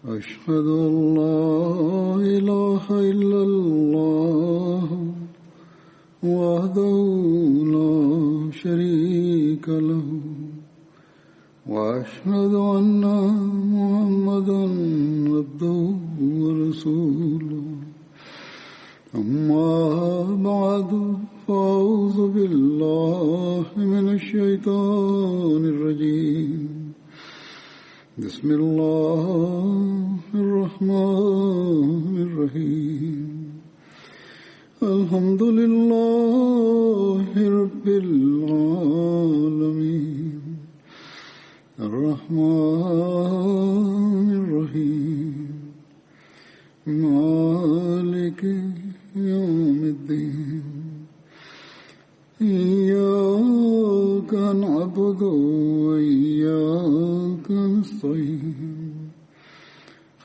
أشهد أن لا إله إلا الله وحده لا شريك له وأشهد أن محمدا عبده ورسوله أما بعد فأعوذ بالله من الشيطان الرجيم بسم الله الرحمن الرحيم الحمد لله رب العالمين الرحمن الرحيم مالك يوم الدين إياك نعبد وإياك نستعين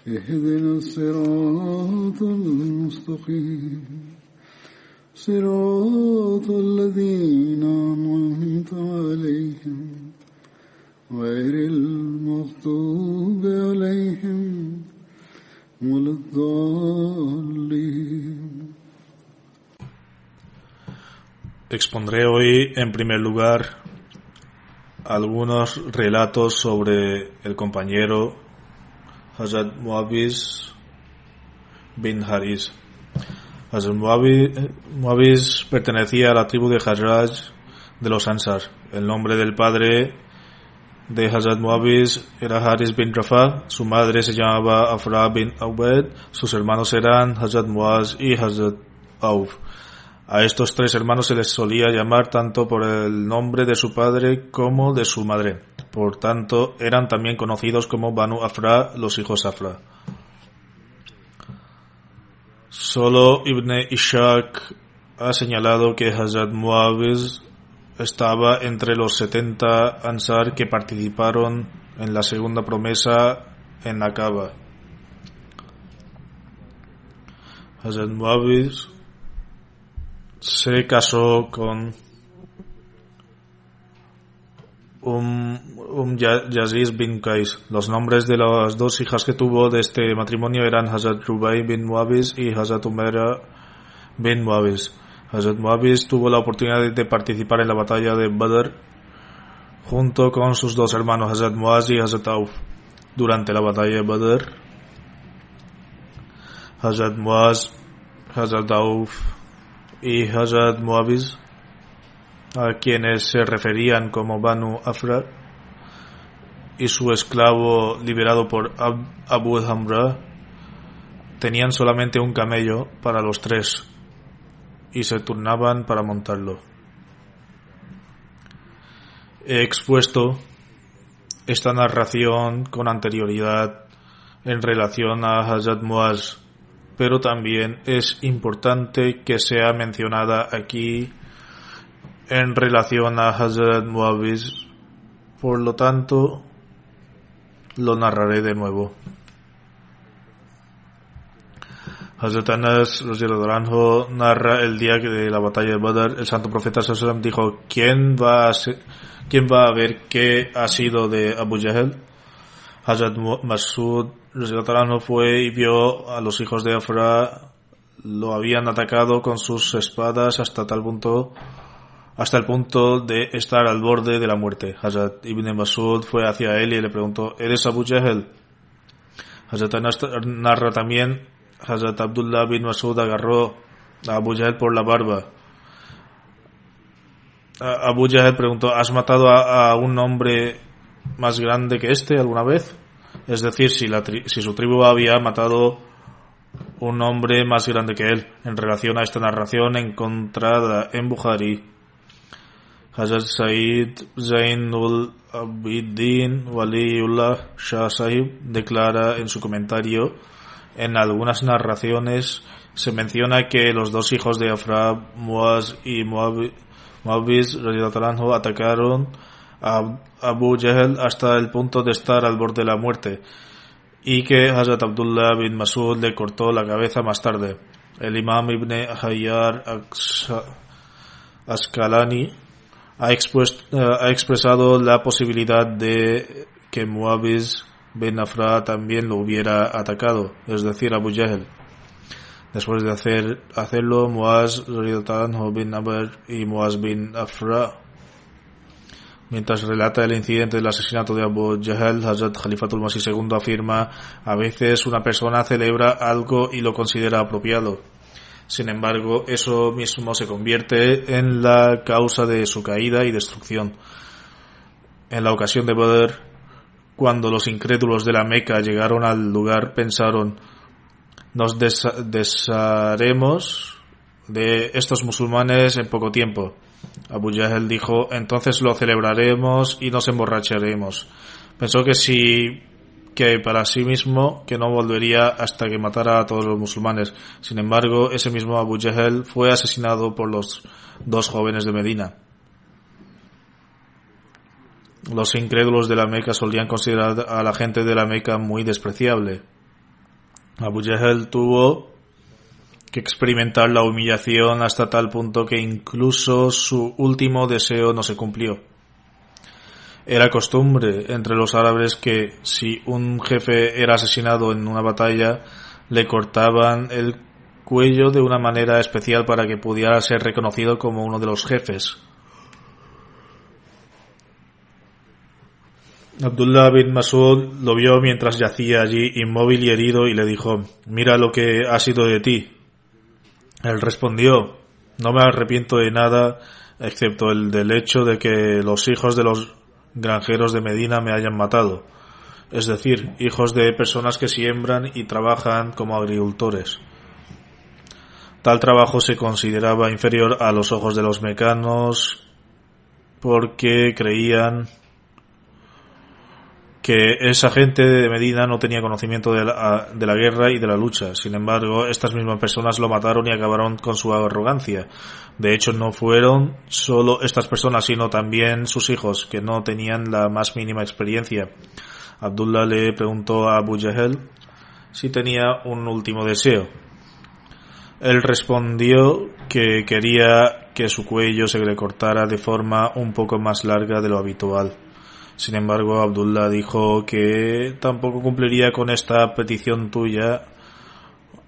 اهدنا الصراط المستقيم صراط الذين أنعمت عليهم غير المغضوب عليهم ولا الضالين. Expondré hoy, en primer lugar, algunos relatos sobre el compañero Hazrat Muawiz bin Haris. Hazrat Muawiz pertenecía a la tribu de Khazraj de los Ansar. El nombre del padre de Hazrat Muawiz era Haris bin Rafa, su madre se llamaba Afra bin Ubayd, sus hermanos eran Hazrat Muaz y Hazrat Auf. A estos tres hermanos se les solía llamar tanto por el nombre de su padre como de su madre. Por tanto, eran también conocidos como Banu Afra, los hijos Afra. Solo Ibn Ishaq ha señalado que Hazrat Muawiz estaba entre los 70 Ansar que participaron en la segunda promesa en la Kaaba. Hazrat Muawiz se casó con Yaziz bin Qais. Los nombres de las dos hijas que tuvo de este matrimonio eran Hazrat Rubai bin Muawiz y Hazrat Umaira bin Muawiz. Hazrat Muawiz tuvo la oportunidad de participar en la batalla de Badr junto con sus dos hermanos Hazrat Muaz y Hazrat Auf. Durante la batalla de Badr, Hazrat Muaz, Hazrat Auf y Hazrat Muawiz, a quienes se referían como Banu Afra, y su esclavo liberado por Abu Hamra, tenían solamente un camello para los tres y se turnaban para montarlo. He expuesto esta narración con anterioridad en relación a Hazrat Muaz, pero también es importante que sea mencionada aquí en relación a Hazrat Muawiz. Por lo tanto, lo narraré de nuevo. Hazrat Anas radhiyallahu anhu narra el día de la batalla de Badr. El santo profeta sallallahu alaihi wasallam dijo: ¿Quién va a ver qué ha sido de Abu Jahl? Hazrat Masud radhiyallahu anhu fue y vio a los hijos de Afra. Lo habían atacado con sus espadas hasta el punto de estar al borde de la muerte. Hazrat Ibn Masud fue hacia él y le preguntó: ¿Eres Abu Jahl? Hazrat Anas narra también: Hazrat Abdullah bin Masud agarró a Abu Jahl por la barba. Abu Jahl preguntó: ¿Has matado a un hombre más grande que este alguna vez? Es decir, si su tribu había matado un hombre más grande que él. En relación a esta narración encontrada en Bukhari, Hazrat Said Zainul Abidin Waliullah Shah Sahib declara en su comentario: en algunas narraciones se menciona que los dos hijos de Afra, Muaz y Muawiz radhiyallahu anhu, atacaron a Abu Jahl hasta el punto de estar al borde de la muerte, y que Hazrat Abdullah bin Masud le cortó la cabeza más tarde. El imam Ibn Hayyar Asqalani ha expresado la posibilidad de que Muawiz bin Afra también lo hubiera atacado, es decir, Abu Jahl. Después de hacerlo, Muaz bin Amr y Muaz bin Afra. Mientras relata el incidente del asesinato de Abu Jahl, Hazrat Khalifatul Masih II afirma: a veces una persona celebra algo y lo considera apropiado. Sin embargo, eso mismo se convierte en la causa de su caída y destrucción. En la ocasión de Badr, cuando los incrédulos de la Meca llegaron al lugar, pensaron: nos desharemos de estos musulmanes en poco tiempo. Abu Jahl dijo: entonces lo celebraremos y nos emborracharemos. Pensó que para sí mismo que no volvería hasta que matara a todos los musulmanes. Sin embargo, ese mismo Abu Jahl fue asesinado por los dos jóvenes de Medina. Los incrédulos de la Meca solían considerar a la gente de la Meca muy despreciable. Abu Jahl tuvo que experimentar la humillación hasta tal punto que incluso su último deseo no se cumplió. Era costumbre entre los árabes que si un jefe era asesinado en una batalla, le cortaban el cuello de una manera especial para que pudiera ser reconocido como uno de los jefes. Abdullah bin Mas'ud lo vio mientras yacía allí inmóvil y herido y le dijo: mira lo que ha sido de ti. Él respondió: no me arrepiento de nada excepto el del hecho de que los hijos de los granjeros de Medina me hayan matado, es decir, hijos de personas que siembran y trabajan como agricultores. Tal trabajo se consideraba inferior a los ojos de los mecanos porque creían que esa gente de Medina no tenía conocimiento de la guerra y de la lucha. Sin embargo, estas mismas personas lo mataron y acabaron con su arrogancia. De hecho, no fueron solo estas personas, sino también sus hijos, que no tenían la más mínima experiencia. Abdullah le preguntó a Abu Jahl si tenía un último deseo. Él respondió que quería que su cuello se le cortara de forma un poco más larga de lo habitual. Sin embargo, Abdullah dijo que tampoco cumpliría con esta petición tuya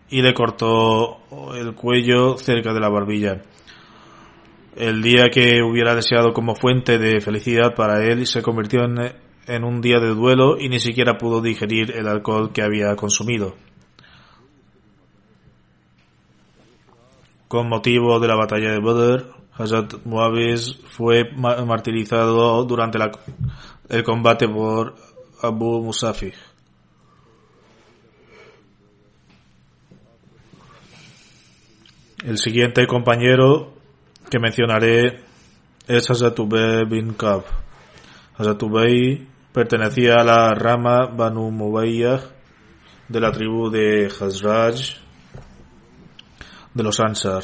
y le cortó el cuello cerca de la barbilla. El día que hubiera deseado como fuente de felicidad para él se convirtió en un día de duelo y ni siquiera pudo digerir el alcohol que había consumido. Con motivo de la batalla de Badr, Hazrat Muawiz fue martirizado durante el combate por Abu Musafih. El siguiente compañero que mencionaré es Hazrat Ubay bin Ka'b. Hazrat Ubay pertenecía a la rama Banu Mubayyah de la tribu de Khazraj de los Ansar.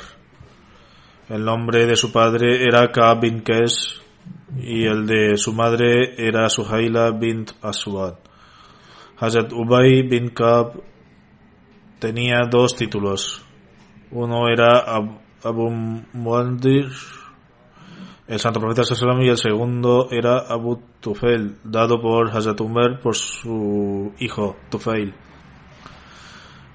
El nombre de su padre era Ka'b bin Qais y el de su madre era Suhaila bint Aswad. Hazrat Ubay bin Ka'b tenía dos títulos. Uno era Abu Muandir, el santo profeta sallallahu alaihi wasallam, y el segundo era Abu Tufail, dado por Hazrat Umar por su hijo Tufail.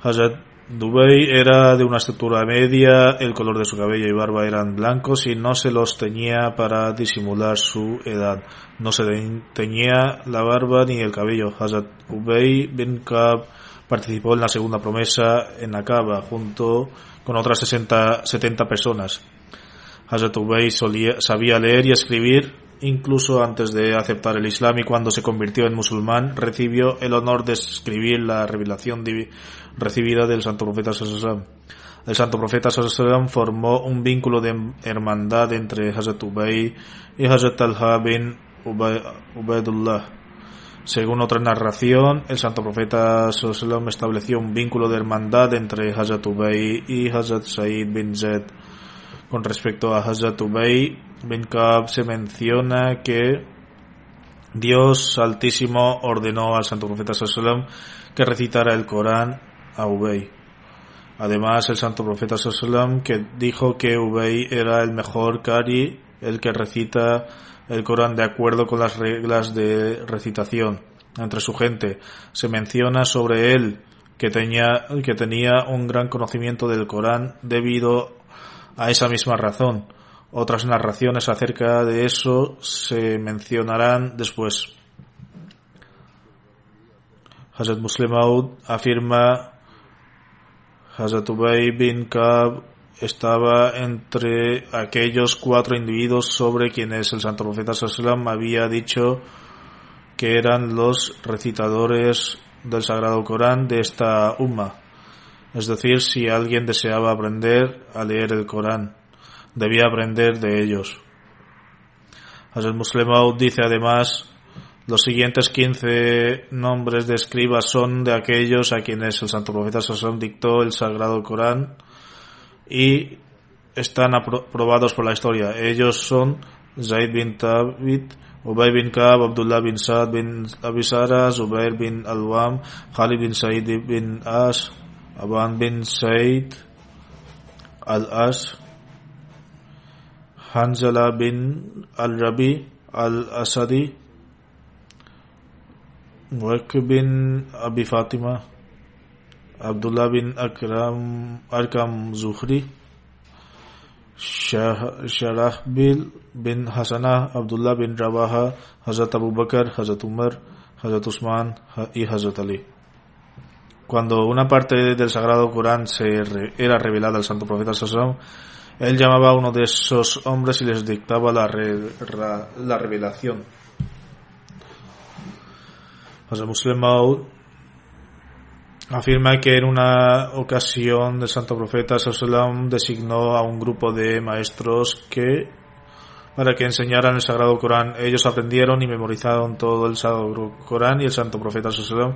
Hazrat Ubay era de una estatura media, el color de su cabello y barba eran blancos y no se los teñía para disimular su edad. No se teñía la barba ni el cabello. Hazrat Ubay bin Ka'b participó en la segunda promesa en Aqaba junto con otras 70 personas. Hazrat Ubay sabía leer y escribir incluso antes de aceptar el Islam, y cuando se convirtió en musulmán recibió el honor de escribir la revelación recibida del santo profeta sallallahu alaihi wasallam. El santo profeta sallallahu alaihi wasallam formó un vínculo de hermandad entre Hazrat Ubay y Hazrat Talha bin Ubaidullah. Según otra narración, el santo profeta sallallahu alaihi wasallam estableció un vínculo de hermandad entre Hazrat Ubay y Hazrat Sa'id bin Zaid. Con respecto a Hazrat Ubay bin Ka'b, se menciona que Dios Altísimo ordenó al santo profeta sallallahu alaihi wasallam que recitara el Corán a Ubay. Además, el santo profeta sallallahu alaihi wasallam que dijo que Ubay era el mejor qari, el que recita el Corán de acuerdo con las reglas de recitación. entre su gente. Se menciona sobre él que tenía un gran conocimiento del Corán debido a esa misma razón. Otras narraciones acerca de eso se mencionarán después. Hazrat Muslim Maud afirma: Hazrat Ubay bin Ka'b estaba entre aquellos 4 individuos sobre quienes el santo profeta sallallahu había dicho que eran los recitadores del Sagrado Corán de esta umma. Es decir, si alguien deseaba aprender a leer el Corán, debía aprender de ellos. Hazrat Muslim Maud dice además: los siguientes 15 nombres de escribas son de aquellos a quienes el santo profeta sallallahu dictó el Sagrado Corán y están aprobados por la historia. Ellos son Zaid bin Thabit, Ubay bin Ka'b, Abdullah bin Sa'd bin Abi Sara, Zubair bin Al-Awwam, Khalid bin Sa'id bin As, Aban bin Sa'id Al-As, Hanzala bin Al-Rabi Al-Asadi, Waqi bin Abi Fatima, Abdullah bin Arkam Zuhri, Sharahbil bin Hasanah, Abdullah bin Rawaha, Hazrat Abu Bakr, Hazrat Umar, Hazrat Usman y Hazrat Ali. Cuando una parte del Sagrado Corán era revelada al santo profeta sallallahu, él llamaba a uno de esos hombres y les dictaba la revelación. Hazrat Muslim Maud afirma que en una ocasión el santo profeta sallallahu designó a un grupo de maestros para que enseñaran el Sagrado Corán. Ellos aprendieron y memorizaron todo el Sagrado Corán y el santo profeta sallallahu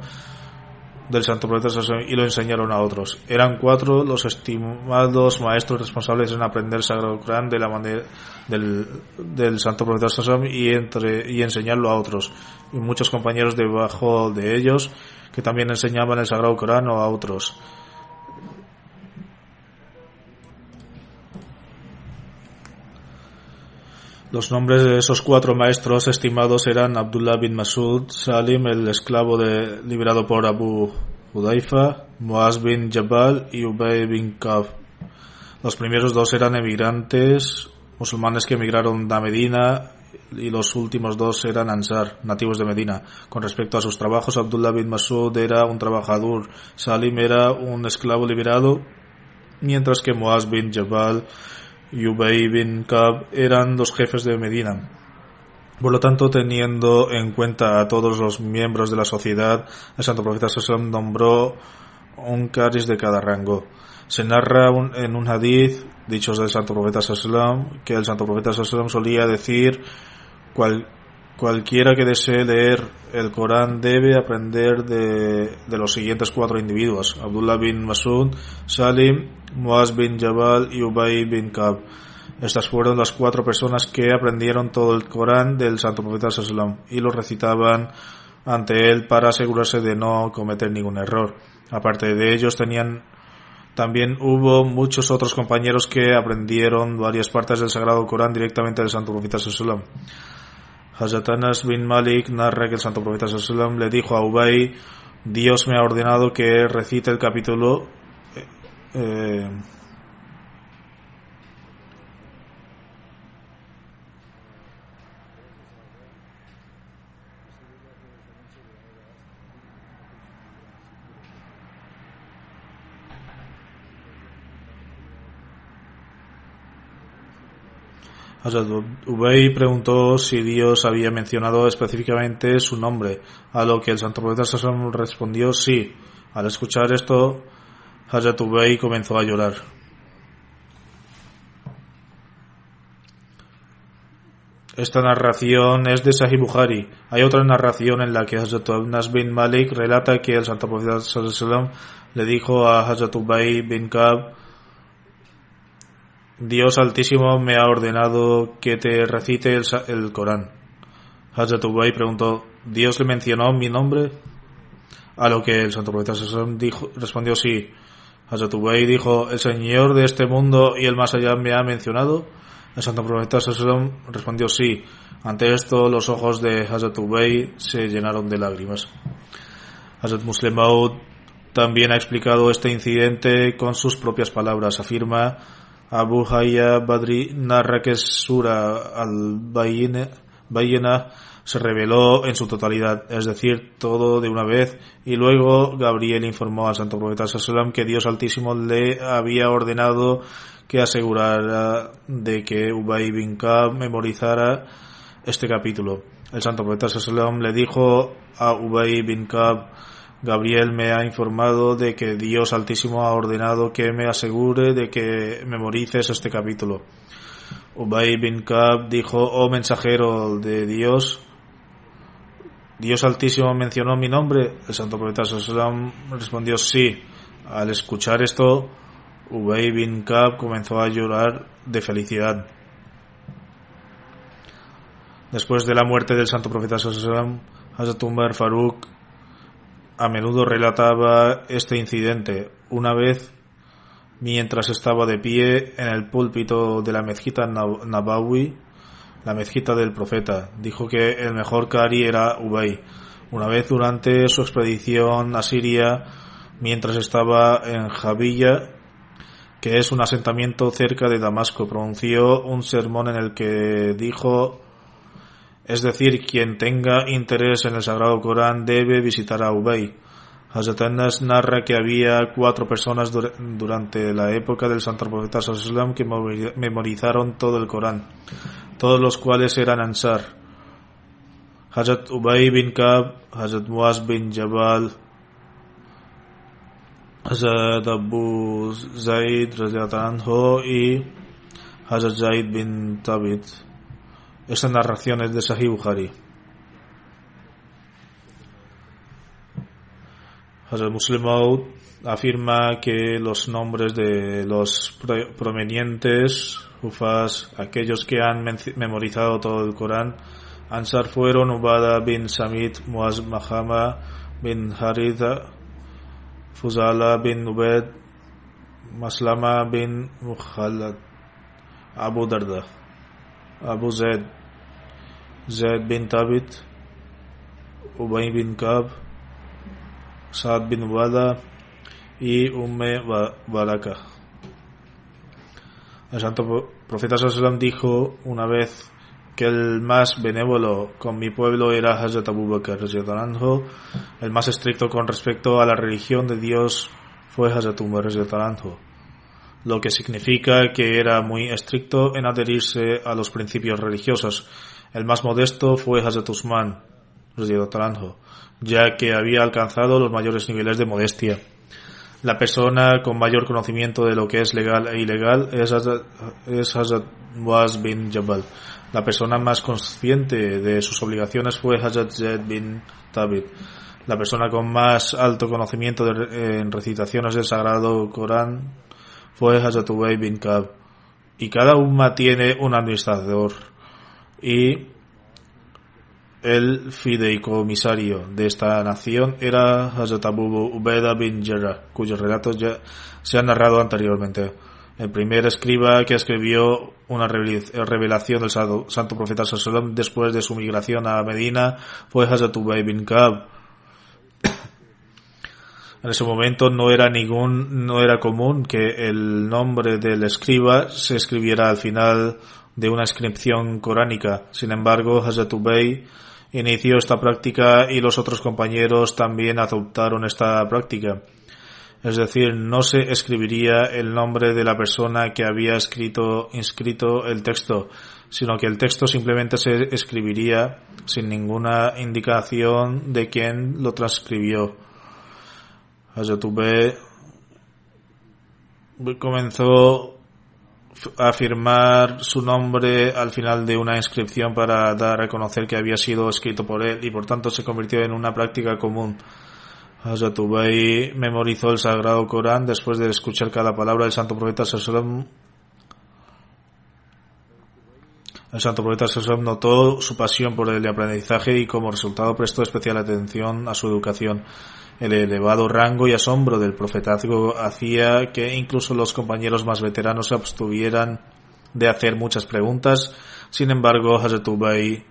y lo enseñaron a otros. Eran 4 los estimados maestros responsables en aprender el Sagrado Corán de la manera del santo profeta sallallahu y enseñarlo a otros, y muchos compañeros debajo de ellos que también enseñaban el Sagrado Corán a otros. Los nombres de esos 4 maestros estimados eran Abdullah bin Masud, Salim, el esclavo liberado por Abu Hudayfa, Muaz bin Jabal y Ubay bin Ka'b. Los primeros 2 eran emigrantes musulmanes que emigraron a Medina, y los últimos 2 eran Ansar, nativos de Medina. Con respecto a sus trabajos, Abdullah bin Masud era un trabajador, Salim era un esclavo liberado, mientras que Muaz bin Jabal y Ubay bin Ka'b eran los jefes de Medina. Por lo tanto, teniendo en cuenta a todos los miembros de la sociedad, el santo profeta sallallahu nombró un caris de cada rango. Se narra en un hadith, dichos del santo profeta sallallahu, que el santo profeta sallallahu solía decir: cualquiera que desee leer el Corán debe aprender de los siguientes 4 individuos: Abdullah bin Masud, Salim, Muaz bin Jabal y Ubay bin Ka'b. Estas fueron las 4 personas que aprendieron todo el Corán del santo profeta sallallahu y lo recitaban ante él para asegurarse de no cometer ningún error. Aparte de ellos, también hubo muchos otros compañeros que aprendieron varias partes del Sagrado Corán directamente del santo profeta sallallahu. Hazrat Anas bin Malik narra que el santo profeta sallallahu le dijo a Ubay: Dios me ha ordenado que recite el capítulo Hazrat Ubay preguntó si Dios había mencionado específicamente su nombre, a lo que el santo profeta sallallahu respondió sí. Al escuchar esto, Hazrat Ubay comenzó a llorar. Esta narración es de Sahih Bukhari. Hay otra narración en la que Hazrat Anas bin Malik relata que el santo profeta sallallahu le dijo a Hazrat Ubay bin Ka'b: Dios Altísimo me ha ordenado que te recite el Corán. Hazrat Ubay preguntó: ¿Dios le mencionó mi nombre? A lo que el santo profeta respondió sí. Hazrat Ubay dijo: ¿El Señor de este mundo y el más allá me ha mencionado? El santo profeta sallam respondió sí. Ante esto los ojos de Hazrat Ubay se llenaron de lágrimas. Hazrat Muslim Maud también ha explicado este incidente con sus propias palabras. Afirma: Abu Hayya Badri narra que Sura al-Bayyinah se reveló en su totalidad, es decir, todo de una vez, y luego Gabriel informó al santo profeta sallam que Dios Altísimo le había ordenado que asegurara de que Ubay bin Ka'b memorizara este capítulo. El santo profeta sallam le dijo a Ubay bin Ka'b: Gabriel me ha informado de que Dios Altísimo ha ordenado que me asegure de que memorices este capítulo. Ubay bin Ka'b dijo: oh mensajero de Dios, ¿Dios Altísimo mencionó mi nombre? El santo profeta sallam respondió sí. Al escuchar esto, Ubay bin Ka'b comenzó a llorar de felicidad. Después de la muerte del santo profeta sallam, Hazrat Umar Faruk a menudo relataba este incidente. Una vez, mientras estaba de pie en el púlpito de la mezquita Nabawi, la mezquita del profeta, dijo que el mejor qari era Ubay. Una vez durante su expedición a Siria, mientras estaba en Jabilla, que es un asentamiento cerca de Damasco, pronunció un sermón en el que dijo: es decir, quien tenga interés en el Sagrado Corán debe visitar a Ubay. Hazrat Anas narra que había 4 personas durante la época del santo profeta sallallahu alaihi wasallam que memorizaron todo el Corán, todos los cuales eran Ansar: Hazrat Ubay bin Ka'b, Hazrat Muaz bin Jabal, Hazrat Abu Zaid radhiyallahu anhu y Hazrat Zaid bin Thabit. Esta narración es de Sahih Bukhari. Hazrat Muslim Maud afirma que los nombres de los provenientes Hufaz, aquellos que han memorizado todo el Corán, Ansar, fueron Ubada bin Samit, Muaz Mahama bin Haritha, Fuzala bin Ubaid, Maslama bin Mukhalad, Abu Darda, Abu Zaid, Zaid bin Thabit, Ubay bin Ka'b, Sa'd bin Ubada y Umme Baraka. El santo profeta sallallahu alaihi wasallam dijo una vez que el más benévolo con mi pueblo era Hazrat Abu Bakr radhiyallahu anhu. El más estricto con respecto a la religión de Dios fue Hazrat Umar radhiyallahu anhu, lo que significa que era muy estricto en adherirse a los principios religiosos. El más modesto fue Hazrat Usman radhiyallahu anhu, ya que había alcanzado los mayores niveles de modestia. La persona con mayor conocimiento de lo que es legal e ilegal es Hazrat Muaz bin Jabal. La persona más consciente de sus obligaciones fue Hazrat Zaid bin Thabit. La persona con más alto conocimiento en recitaciones del Sagrado Corán fue Hazrat Ubay bin Ka'b. Y cada umma tiene un administrador, y el fideicomisario de esta nación era Hazrat Abu Ubaidah bin Jarrah, cuyos relatos ya se han narrado anteriormente. El primer escriba que escribió una revelación del santo profeta sallallahu alaihi wasallam después de su migración a Medina fue Hazrat Ubay bin Ka'b. En ese momento no era común que el nombre del escriba se escribiera al final de una inscripción coránica. Sin embargo, Hazrat Ubay inició esta práctica y los otros compañeros también adoptaron esta práctica. Es decir, no se escribiría el nombre de la persona que había inscrito el texto, sino que el texto simplemente se escribiría sin ninguna indicación de quién lo transcribió. Hazrat Ubay comenzó a firmar su nombre al final de una inscripción para dar a conocer que había sido escrito por él, y por tanto se convirtió en una práctica común. Hazrat Ubay memorizó el Sagrado Corán después de escuchar cada palabra del santo profeta sallallahu alaihi wasallam. El santo profeta sallallahu alaihi wasallam notó su pasión por el aprendizaje y como resultado prestó especial atención a su educación. El elevado rango y asombro del profetazgo hacía que incluso los compañeros más veteranos se abstuvieran de hacer muchas preguntas. Sin embargo, Hazrat Ubay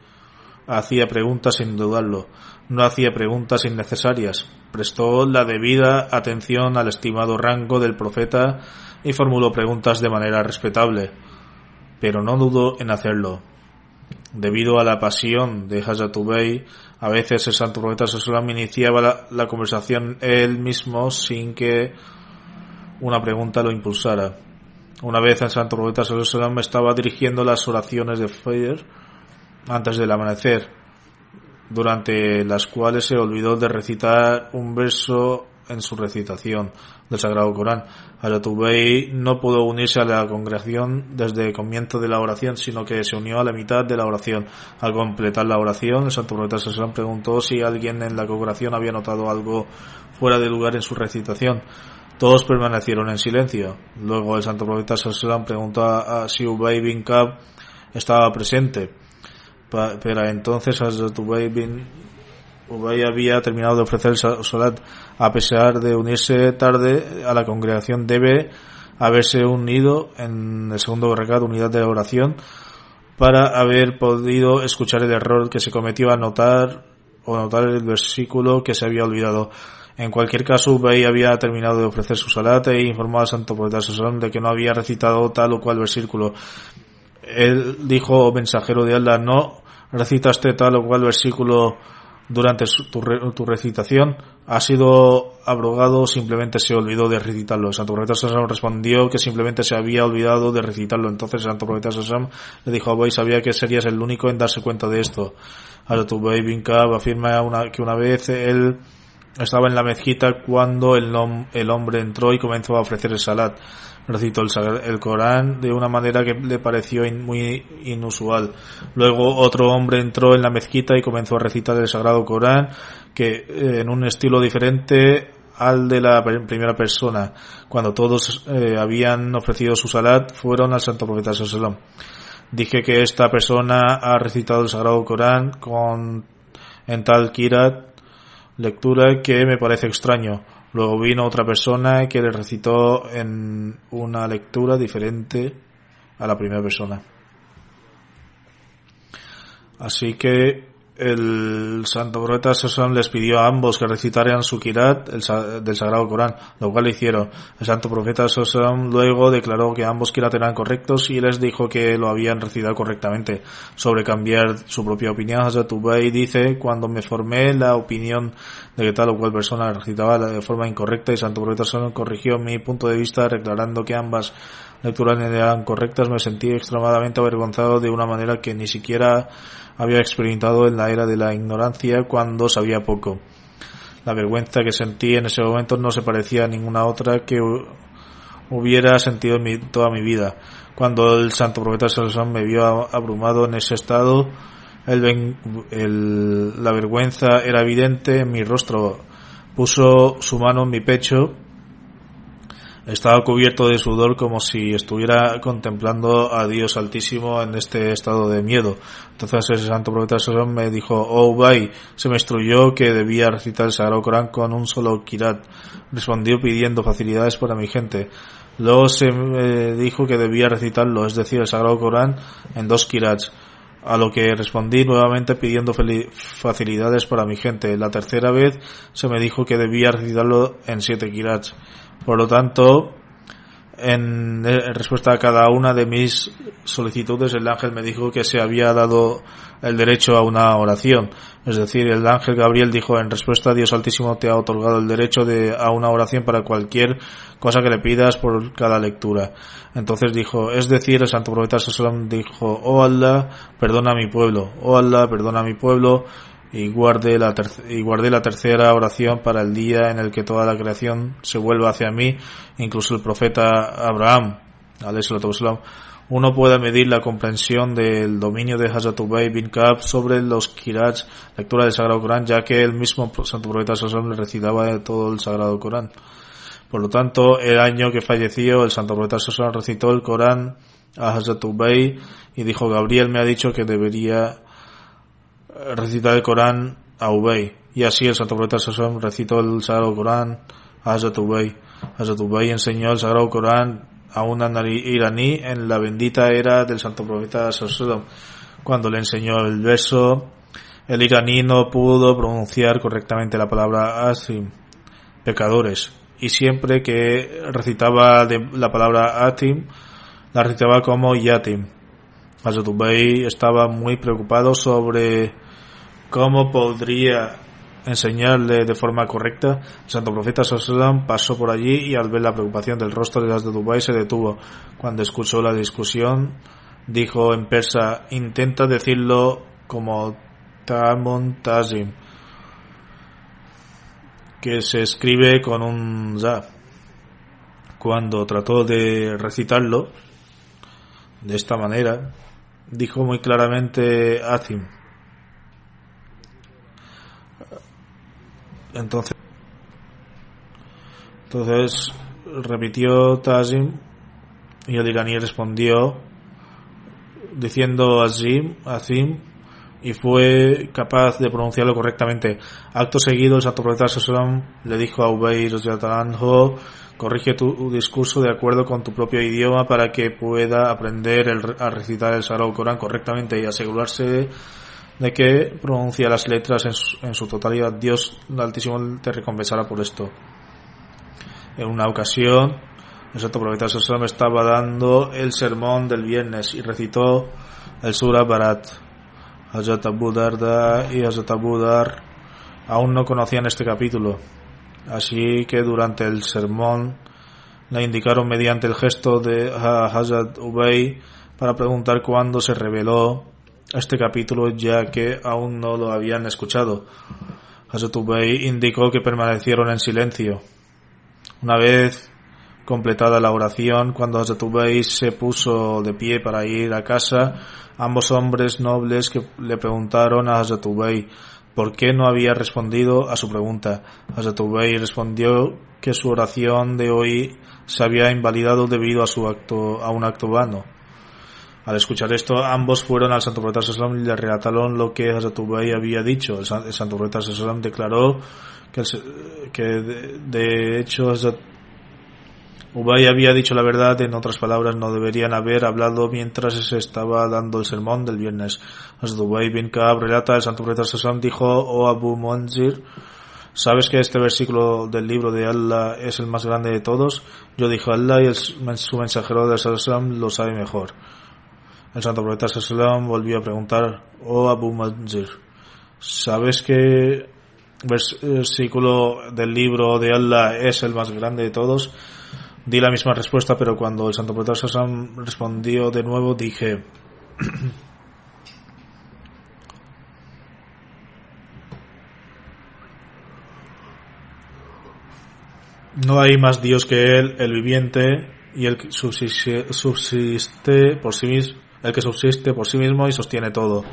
hacía preguntas sin dudarlo. No hacía preguntas innecesarias. Prestó la debida atención al estimado rango del profeta y formuló preguntas de manera respetable, pero no dudó en hacerlo. Debido a la pasión de Hazrat Ubay, a veces el santo profeta sallallahu iniciaba la conversación él mismo sin que una pregunta lo impulsara. Una vez el santo profeta sallallahu estaba dirigiendo las oraciones de Fajr antes del amanecer, durante las cuales se olvidó de recitar un verso en su recitación del Sagrado Corán. Hazrat Ubay no pudo unirse a la congregación desde el comienzo de la oración, sino que se unió a la mitad de la oración. Al completar la oración, el santo profeta sallallahu preguntó si alguien en la congregación había notado algo fuera de lugar en su recitación. Todos permanecieron en silencio. Luego el santo profeta sallallahu preguntó a si Ubay bin Ka'b estaba presente. Pero entonces Hazrat Ubay había terminado de ofrecer el salat. A pesar de unirse tarde a la congregación, debe haberse unido en el segundo rakat, unidad de oración, para haber podido escuchar el error que se cometió a notar el versículo que se había olvidado. En cualquier caso, Ubay había terminado de ofrecer su salat e informó al santo profeta sallallahu de que no había recitado tal o cual versículo. Él dijo: "Oh mensajero de Allah, ¿no recitaste tal o cual versículo durante tu recitación? ¿Ha sido abrogado o simplemente se olvidó de recitarlo?". El santo profeta sallallahu respondió que simplemente se había olvidado de recitarlo. Entonces el santo profeta sallallahu le dijo a Ubay: "Sabía que serías el único en darse cuenta de esto". Hazrat Ubay bin Ka'b afirma que una vez él estaba en la mezquita cuando el hombre entró y comenzó a ofrecer el salat. Recitó el Corán de una manera que le pareció muy inusual. Luego otro hombre entró en la mezquita y comenzó a recitar el Sagrado Corán, que en un estilo diferente al de la primera persona. Cuando todos habían ofrecido su salat, fueron al santo profeta sallallahu alaihi wasallam. Dije que esta persona ha recitado el Sagrado Corán en tal qirat, lectura, que me parece extraño. Luego vino otra persona que le recitó en una lectura diferente a la primera persona. Así que el santo profeta sallallahu les pidió a ambos que recitaran su qirat del Sagrado Corán, lo cual hicieron. El santo profeta sallallahu luego declaró que ambos qirat eran correctos y les dijo que lo habían recitado correctamente. Sobre cambiar su propia opinión, Hazrat Ubay dice: "Cuando me formé la opinión de que tal o cual persona recitaba de forma incorrecta, y el santo profeta sallallahu corrigió mi punto de vista declarando que ambas lecturas eran correctas, me sentí extremadamente avergonzado de una manera que ni siquiera había experimentado en la era de la ignorancia, cuando sabía poco. La vergüenza que sentí en ese momento no se parecía a ninguna otra que hubiera sentido en toda mi vida. Cuando el santo profeta sallallahu me vio abrumado en ese estado, la vergüenza era evidente en mi rostro. Puso su mano en mi pecho. Estaba cubierto de sudor, como si estuviera contemplando a Dios Altísimo en este estado de miedo. Entonces el santo profeta sallallahu me dijo: "Oh Ubay, se me instruyó que debía recitar el Sagrado Corán con un solo qirat". Respondió pidiendo facilidades para mi gente. Luego se me dijo que debía recitarlo, es decir, el Sagrado Corán, en 2 qirats. A lo que respondí nuevamente pidiendo facilidades para mi gente. La tercera vez se me dijo que debía recitarlo en 7 qirats. Por lo tanto, en respuesta a cada una de mis solicitudes, el ángel me dijo que se había dado el derecho a una oración. Es decir, el ángel Gabriel dijo: en respuesta, Dios Altísimo te ha otorgado el derecho a una oración para cualquier cosa que le pidas por cada lectura. Entonces dijo, es decir, el santo profeta sallallahu dijo: "Oh Allah, perdona a mi pueblo. Oh Allah, perdona a mi pueblo". Y guardé la tercera oración para el día en el que toda la creación se vuelva hacia mí, incluso el profeta Abraham, alayhi salatu wassalam. Uno puede medir la comprensión del dominio de Hazrat Ubay bin Ka'b sobre los qirats, lectura del Sagrado Corán, ya que el mismo santo profeta sallallahu le recitaba todo el Sagrado Corán. Por lo tanto, el año que falleció, el santo profeta sallallahu recitó el Corán a Hazrat Ubay y dijo: "Gabriel me ha dicho que debería recitar el Corán a Ubay". Y así el santo profeta recitó el Sagrado Corán a Hazrat Ubay. Hazrat Ubay enseñó el Sagrado Corán a un iraní en la bendita era del santo profeta Sallallahu. Cuando le enseñó el verso, el iraní no pudo pronunciar correctamente la palabra asim, pecadores, y siempre que recitaba la palabra atim, la recitaba como yatim. Hazrat Ubay estaba muy preocupado sobre cómo podría enseñarle de forma correcta. El santo profeta Sallallahu pasó por allí y al ver la preocupación del rostro de Hazrat Ubay se detuvo. Cuando escuchó la discusión, dijo en persa: intenta decirlo como Tamun Tazim, que se escribe con un za. Cuando trató de recitarlo de esta manera, dijo muy claramente Azim. Entonces repitió Tazim y el iraní respondió diciendo Azim, y fue capaz de pronunciarlo correctamente. Acto seguido, el santo profeta Sallallahu le dijo a Ubay radhiyallahu anhu: corrige tu discurso de acuerdo con tu propio idioma para que pueda aprender a recitar el Sagrado Corán correctamente y asegurarse de que pronuncia las letras en su totalidad. Dios el Altísimo te recompensará por esto. En una ocasión, el santo profeta Sallallahu estaba dando el sermón del viernes y recitó el Surah Barat. Hazrat Abu Darda y Hazrat Abu Dar aún no conocían este capítulo, así que durante el sermón le indicaron mediante el gesto de Hazrat Ubay para preguntar cuándo se reveló este capítulo, ya que aún no lo habían escuchado. Hazrat Ubay indicó que permanecieron en silencio. Una vez completada la oración, cuando Hazrat Ubay se puso de pie para ir a casa, ambos hombres nobles que le preguntaron a Hazrat Ubay por qué no había respondido a su pregunta. Hazrat Ubay respondió que su oración de hoy se había invalidado debido a un acto vano. Al escuchar esto, ambos fueron al santo profeta Sallallahu y le relataron lo que Hazrat Ubay había dicho. El santo profeta Sallallahu declaró que de hecho Hazrat Ubay había dicho la verdad. En otras palabras, no deberían haber hablado mientras se estaba dando el sermón del viernes. Hazrat Ubay bin Ka'ab relata: el santo profeta Sallallahu dijo: oh Abu Munzir, ¿sabes que este versículo del libro de Allah es el más grande de todos? Yo dije: Allah y su mensajero de Sallallahu lo sabe mejor. El santo profeta Sallallahu volvió a preguntar: oh Abu Munzir, ¿sabes que versículo del libro de Allah es el más grande de todos? Di la misma respuesta, pero cuando el santo profeta Sallallahu respondió de nuevo, dije: no hay más Dios que Él, el viviente, y el que subsiste por sí mismo y sostiene todo.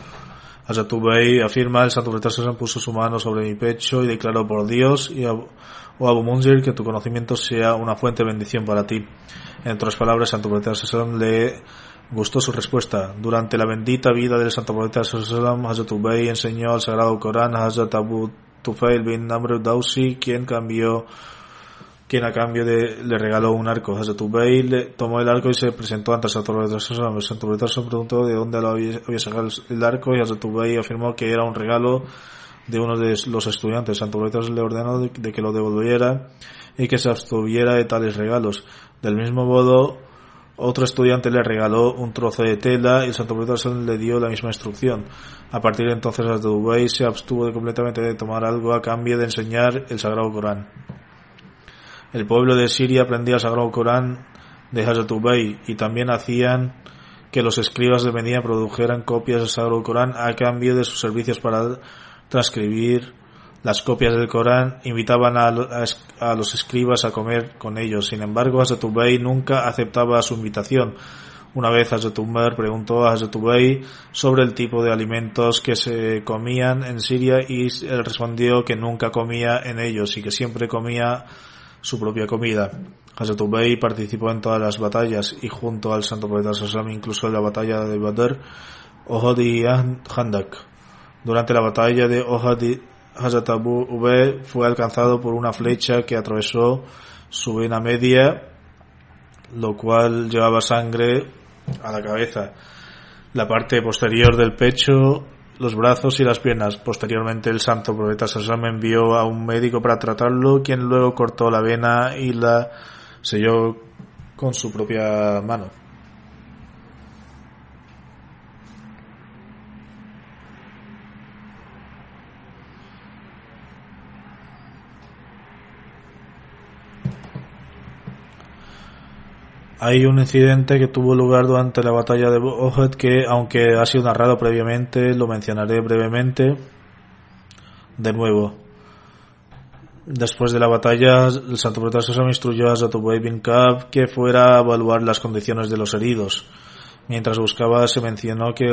Hazrat Ubay afirma: el santo profeta Sallallahu puso su mano sobre mi pecho y declaró: por Dios y Abu Munzir, que tu conocimiento sea una fuente de bendición para ti. En otras palabras, el santo profeta Sallallahu le gustó su respuesta. Durante la bendita vida del santo profeta Sallallahu, Hazrat Ubay enseñó el Sagrado Corán a Hazrat Abu Tufail bin Amr Dawsi, quien a cambio le regaló un arco. Hazrat Ubay le tomó el arco y se presentó ante el santo profeta Sallallahu. El santo profeta Sallallahu preguntó de dónde había sacado el arco, y Hazrat Ubay afirmó que era un regalo de uno de los estudiantes. El santo profeta le ordenó de que lo devolviera y que se abstuviera de tales regalos. Del mismo modo, otro estudiante le regaló un trozo de tela y el santo profeta le dio la misma instrucción. A partir de entonces, Hazrat Ubay se abstuvo completamente de tomar algo a cambio de enseñar el Sagrado Corán. El pueblo de Siria aprendía el Sagrado Corán de Hazrat Ubay y también hacían que los escribas de Medina produjeran copias del Sagrado Corán a cambio de sus servicios para transcribir las copias del Corán. Invitaban a los escribas a comer con ellos. Sin embargo, Hazrat Ubay nunca aceptaba su invitación. Una vez Hazrat Umar preguntó a Hazrat Ubay sobre el tipo de alimentos que se comían en Siria y él respondió que nunca comía en ellos y que siempre comía su propia comida. Hazrat Ubay participó en todas las batallas y junto al santo profeta Sallallahu, incluso en la batalla de Badr, Uhud y Khandak. Durante la batalla de Uhud, Hazrat Abu Ubay fue alcanzado por una flecha que atravesó su vena media lo cual llevaba sangre a la cabeza, la parte posterior del pecho, los brazos y las piernas. Posteriormente el santo profeta Sallallahu envió a un médico para tratarlo, quien luego cortó la vena y la selló con su propia mano. Hay un incidente que tuvo lugar durante la batalla de Uhud que, aunque ha sido narrado previamente, lo mencionaré brevemente de nuevo. Después de la batalla, el santo profeta Sallallahu instruyó a Hazrat Ubay bin Ka'b que fuera a evaluar las condiciones de los heridos. Mientras buscaba, se mencionó que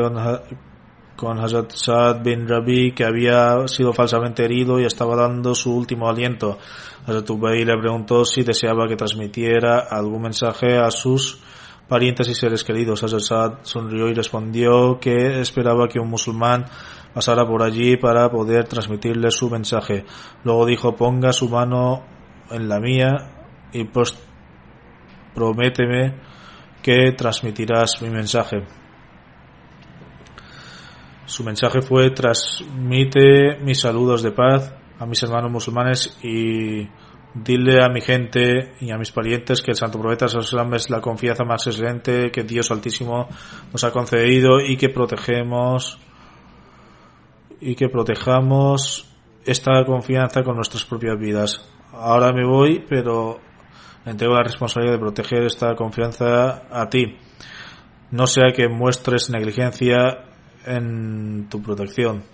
con Hazrat Sa'd bin Rabi, que había sido falsamente herido y estaba dando su último aliento. Hazrat Ubay le preguntó si deseaba que transmitiera algún mensaje a sus parientes y seres queridos. Hazrat Sa'd sonrió y respondió que esperaba que un musulmán pasara por allí para poder transmitirle su mensaje. Luego dijo: ponga su mano en la mía y prométeme que transmitirás mi mensaje. Su mensaje fue: transmite mis saludos de paz a mis hermanos musulmanes y dile a mi gente y a mis parientes que el santo profeta Sallallahu Alaihi Wasallam es la confianza más excelente que Dios Altísimo nos ha concedido y que protejamos esta confianza con nuestras propias vidas. Ahora me voy, pero entrego la responsabilidad de proteger esta confianza a ti. No sea que muestres negligencia en tu protección.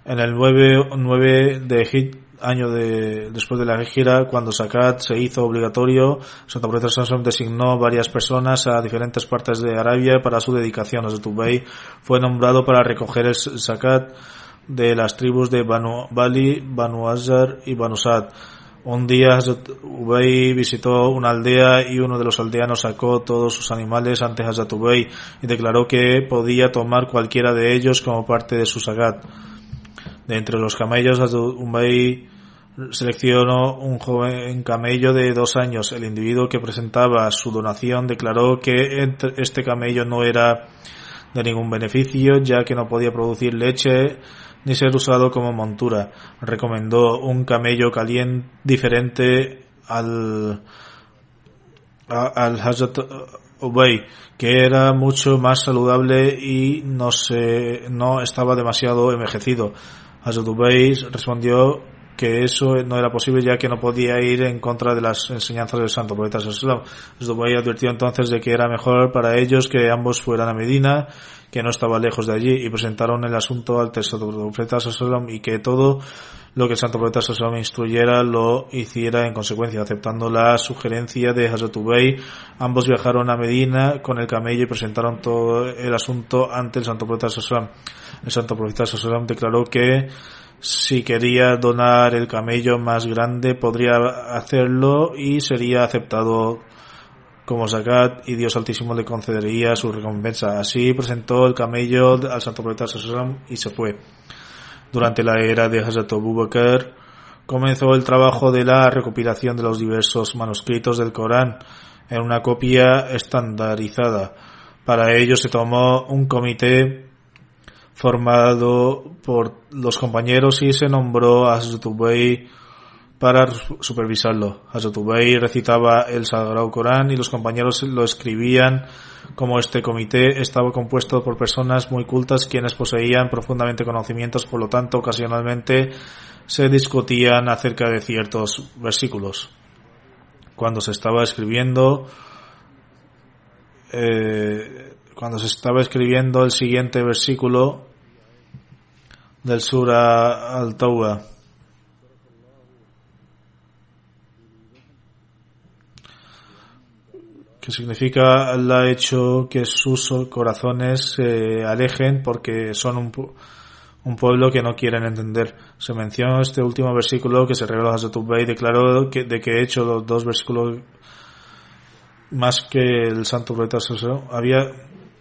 En el 9 de año después de la Hijra, cuando Zakat se hizo obligatorio, Santo Profeta Sallallahu Alaihi Wasallam designó varias personas a diferentes partes de Arabia para su dedicación. Hazrat Ubay fue nombrado para recoger el Zakat de las tribus de Banu Bali, Banu Azar y Banu Sa'd. Un día Hazrat Ubay visitó una aldea y uno de los aldeanos sacó todos sus animales ante Hazrat Ubay y declaró que podía tomar cualquiera de ellos como parte de su zakat. De entre los camellos, Hazrat Ubay seleccionó un joven camello de 2 años. El individuo que presentaba su donación declaró que este camello no era de ningún beneficio, ya que no podía producir leche ni ser usado como montura. Recomendó un camello caliente diferente al Hazrat Ubay, que era mucho más saludable y no estaba demasiado envejecido. Hazrat Ubay respondió que eso no era posible, ya que no podía ir en contra de las enseñanzas del santo profeta Sallallahu Alaihi Wasallam. Hazrat Ubay advirtió entonces de que era mejor para ellos que ambos fueran a Medina, que no estaba lejos de allí, y presentaron el asunto al santo profeta Sallallahu Alaihi Wasallam y que todo lo que el santo profeta Sallallahu Alaihi Wasallam instruyera lo hiciera en consecuencia. Aceptando la sugerencia de Hazrat Ubay, ambos viajaron a Medina con el camello y presentaron todo el asunto ante el santo profeta Sallallahu Alaihi Wasallam. El santo profeta Sallallahu Alaihi Wasallam declaró que si quería donar el camello más grande podría hacerlo y sería aceptado como zakat y Dios Altísimo le concedería su recompensa. Así presentó el camello al santo profeta Sallallahu Alaihi Wasallam y se fue. Durante la era de Hazrat Abu Bakr comenzó el trabajo de la recopilación de los diversos manuscritos del Corán en una copia estandarizada. Para ello se tomó un comité formado por los compañeros y se nombró a Hazrat Ubay para supervisarlo. Hazrat Ubay recitaba el Sagrado Corán y los compañeros lo escribían. Como este comité estaba compuesto por personas muy cultas quienes poseían profundamente conocimientos, por lo tanto ocasionalmente se discutían acerca de ciertos versículos. Cuando se estaba escribiendo el siguiente versículo del Sura Al-Tawbah, que significa: Allah ha hecho que sus corazones se alejen porque son un pueblo que no quieren entender. Se mencionó este último versículo que se reveló a Hazrat Ubay y declaró que he hecho los 2 versículos más que el santo profeta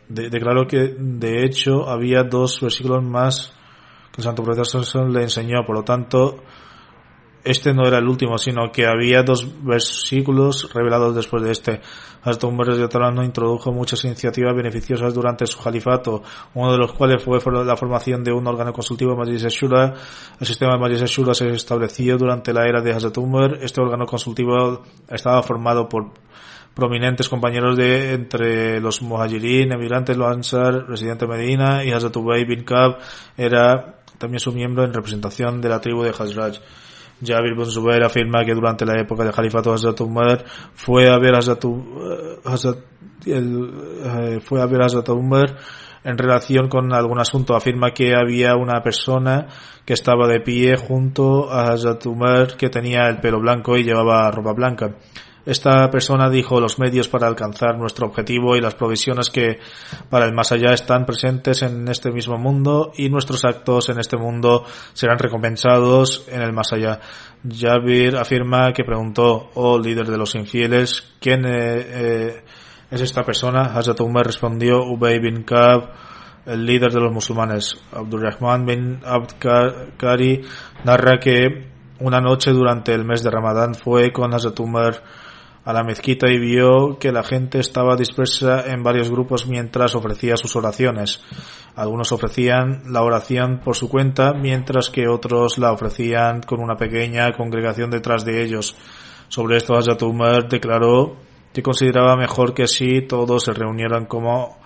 declaró que de hecho había 2 versículos más que el santo profeta le enseñó. Por lo tanto, este no era el último, sino que había 2 versículos revelados después de este. Hazrat Umar no introdujo muchas iniciativas beneficiosas durante su califato, uno de los cuales fue la formación de un órgano consultivo, Majlis Shura. El sistema de Majlis Shura se estableció durante la era de Hazrat Umar. Este órgano consultivo estaba formado por prominentes compañeros de entre los muhajirin, emigrantes, los ansar, residentes de Medina, y Hazrat Ubay bin Ka'b era también su miembro en representación de la tribu de Hazraj. Jabir bin Zubair afirma que durante la época del califato de Hazrat Umar fue a ver a Hazrat Umar en relación con algún asunto. Afirma que había una persona que estaba de pie junto a Hazrat Umar que tenía el pelo blanco y llevaba ropa blanca. Esta persona dijo: los medios para alcanzar nuestro objetivo y las provisiones que para el más allá están presentes en este mismo mundo, y nuestros actos en este mundo serán recompensados en el más allá. Jabir afirma que preguntó: oh líder de los infieles, ¿quién es esta persona? Hazrat Umar respondió: Ubay bin Ka'b, el líder de los musulmanes. Abdurrahman bin Abd Qari narra que una noche durante el mes de Ramadán fue con Hazrat Umar a la mezquita y vio que la gente estaba dispersa en varios grupos mientras ofrecía sus oraciones. Algunos ofrecían la oración por su cuenta, mientras que otros la ofrecían con una pequeña congregación detrás de ellos. Sobre esto Hazrat Umar declaró que consideraba mejor que si todos se reunieran como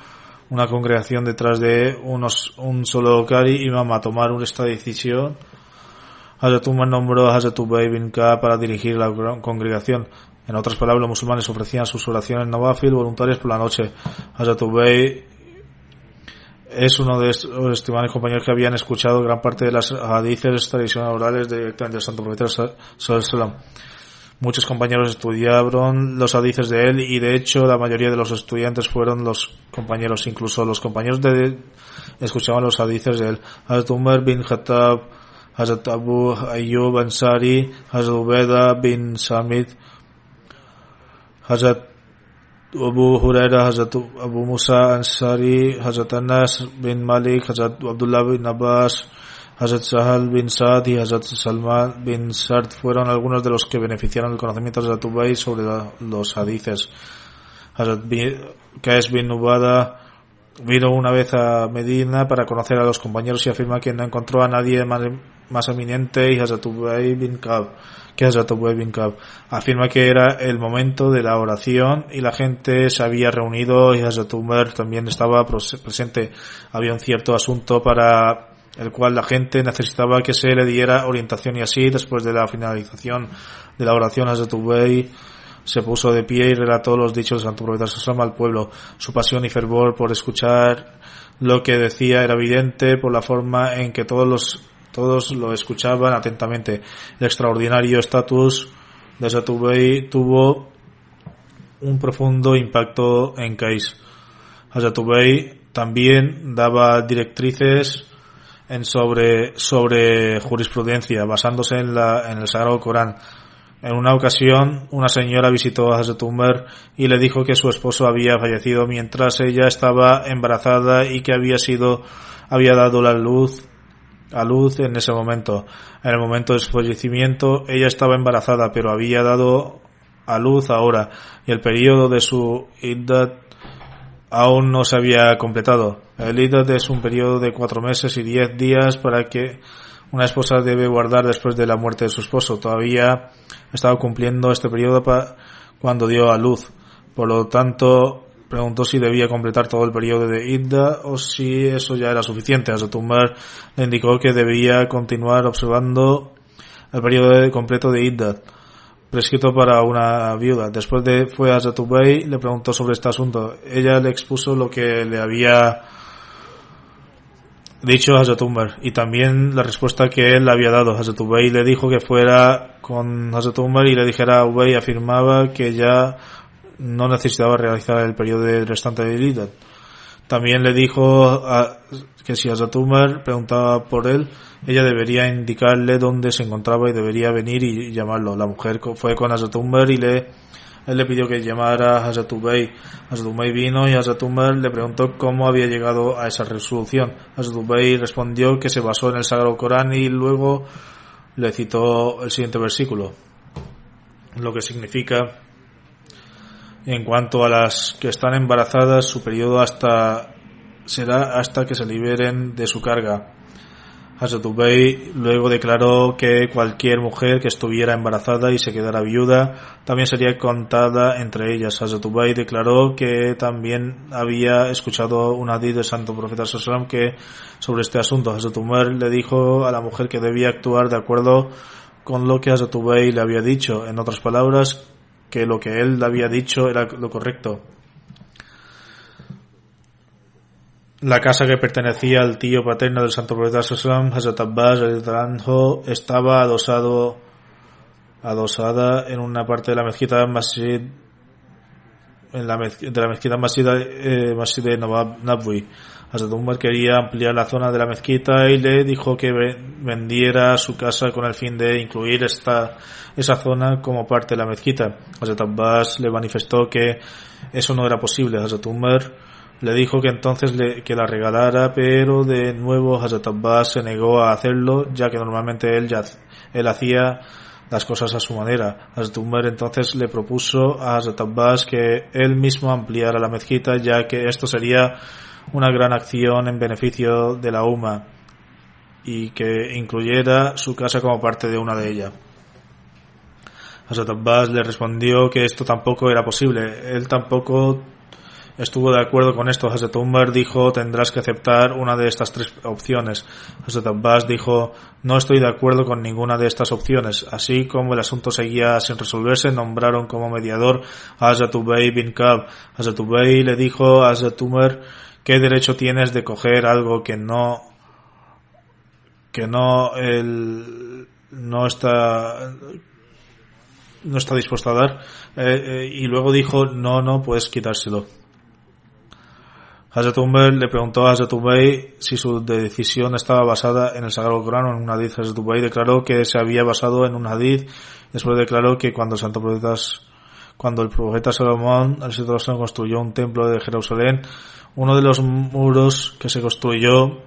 una congregación detrás de un solo qari imam. A tomar esta decisión, Hazrat Umar nombró a Hazrat Ubay bin Ka'b para dirigir la congregación. En otras palabras, los musulmanes ofrecían sus oraciones nawafil voluntarias por la noche. Hazrat Ubay es uno de los estimados compañeros que habían escuchado gran parte de las hadices tradicionales orales directamente del Santo Profeta sallallahu alaihi wasallam. Muchos compañeros estudiaron los hadices de él, y de hecho la mayoría de los estudiantes fueron los compañeros. Incluso los compañeros escuchaban los hadices de él. Hazrat Umar bin Khattab, Hazrat Abu Ayyub Ansari, Hazrat Ubeda bin Samit, Hazrat Abu Huraira, Hazrat Abu Musa Ansari, Hazrat Anas bin Malik, Hazrat Abdullah bin Abbas, Hazrat Sahal bin Sa'd y Hazrat Salman bin Sa'd fueron algunos de los que beneficiaron el conocimiento de Hazrat Ubay sobre los hadices. Hazrat Qais bin Ubada vino una vez a Medina para conocer a los compañeros y afirma que no encontró a nadie más eminente y Hazrat Ubay bin Ka'b que Hazrat Ubay bin Ka'b. Afirma que era el momento de la oración y la gente se había reunido y Hazrat Umar también estaba presente. Había un cierto asunto para el cual la gente necesitaba que se le diera orientación, y así, después de la finalización de la oración, Hazrat Ubay se puso de pie y relató los dichos del Santo Profeta sallallahu alaihi wasallam al pueblo. Su pasión y fervor por escuchar lo que decía era evidente por la forma en que todos lo escuchaban atentamente. El extraordinario estatus de Hazrat Ubay tuvo un profundo impacto en Qais. Hazrat Ubay también daba directrices sobre jurisprudencia basándose en el Sagrado Corán. En una ocasión, una señora visitó a Hazrat Umar y le dijo que su esposo había fallecido mientras ella estaba embarazada y que había dado a luz en ese momento. En el momento de su fallecimiento, ella estaba embarazada, pero había dado a luz ahora, y el periodo de su iddat aún no se había completado. El iddat es un periodo de 4 meses y 10 días para que una esposa debe guardar después de la muerte de su esposo. Todavía estaba cumpliendo este periodo cuando dio a luz. Por lo tanto, preguntó si debía completar todo el periodo de idda o si eso ya era suficiente. Hazrat Umar le indicó que debía continuar observando el periodo completo de idda prescrito para una viuda. Después fue a Hazrat Ubay, le preguntó sobre este asunto. Ella le expuso lo que le había dicho Hazrat Umar y también la respuesta que él le había dado. Hazrat Ubay le dijo que fuera con Hazrat Umar y le dijera a Ubay. Afirmaba que ya no necesitaba realizar el periodo restante de iddat. También le dijo que si Hazrat Umar preguntaba por él, ella debería indicarle dónde se encontraba y debería venir y llamarlo. La mujer fue con Hazrat Umar y él le pidió que llamara a Hazrat Ubay. Hazrat Ubay vino y Hazrat Umar le preguntó cómo había llegado a esa resolución. Hazrat Ubay respondió que se basó en el Sagrado Corán y luego le citó el siguiente versículo, lo que significa: en cuanto a las que están embarazadas, su periodo será hasta que se liberen de su carga. Hazrat Ubay luego declaró que cualquier mujer que estuviera embarazada y se quedara viuda también sería contada entre ellas. Hazrat Ubay declaró que también había escuchado un hadith del santo profeta sallallahu alaihi wasallam que sobre este asunto. Hazrat Umar le dijo a la mujer que debía actuar de acuerdo con lo que Hazrat Ubay le había dicho. En otras palabras, que lo que él le había dicho era lo correcto. La casa que pertenecía al tío paterno del santo profeta sallallahu alaihi wasallam, Hazrat Abbas radhiyallahu anhu, estaba adosada en una parte de la mezquita Masjid, Masjid de Nabwi. Hazrat Umar quería ampliar la zona de la mezquita y le dijo que vendiera su casa con el fin de incluir esa zona como parte de la mezquita. Hazrat Abbas le manifestó que eso no era posible. Hazrat Umar le dijo que entonces que la regalara, pero de nuevo Hazrat Abbas se negó a hacerlo, ya que normalmente él hacía las cosas a su manera. Hazrat Umar entonces le propuso a Hazrat Abbas que él mismo ampliara la mezquita, ya que esto sería una gran acción en beneficio de la Umma y que incluyera su casa como parte de una de ellas. Hazrat Abbas le respondió que esto tampoco era posible. Él tampoco estuvo de acuerdo con esto. Hazrat Umar dijo: tendrás que aceptar una de estas tres opciones. Hazrat Abbas dijo: no estoy de acuerdo con ninguna de estas opciones. Así como el asunto seguía sin resolverse, nombraron como mediador a Hazrat Ubay bin Ka'b. Hazrat Ubay le dijo a Hazrat Umar: ¿qué derecho tienes de coger algo que no está dispuesto a dar? Y luego dijo: no puedes quitárselo. Hazrat Umar le preguntó a Hazrat Ubay si su decisión estaba basada en el Sagrado Corán o en un hadith. Hazrat Ubay declaró que se había basado en un hadith. Después declaró que cuando el profeta Salomón construyó un templo de Jerusalén, uno de los muros que se construyó